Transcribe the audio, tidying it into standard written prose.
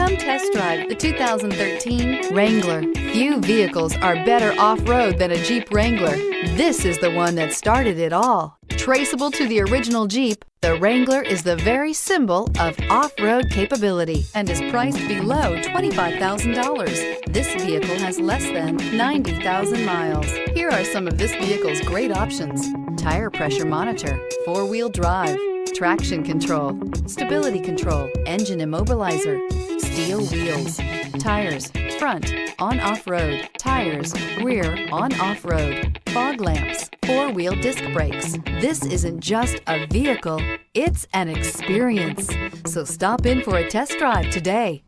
Come test drive the 2013 Wrangler. Few vehicles are better off-road than a Jeep Wrangler. This is the one that started it all. Traceable to the original Jeep, the Wrangler is the very symbol of off-road capability and is priced below $25,000. This vehicle has less than 90,000 miles. Here are some of this vehicle's great options: tire pressure monitor, four-wheel drive, traction control, stability control, engine immobilizer, steel wheels, tires, front, on-off road, tires, rear, on-off road, fog lamps, four-wheel disc brakes. This isn't just a vehicle, it's an experience. So stop in for a test drive today.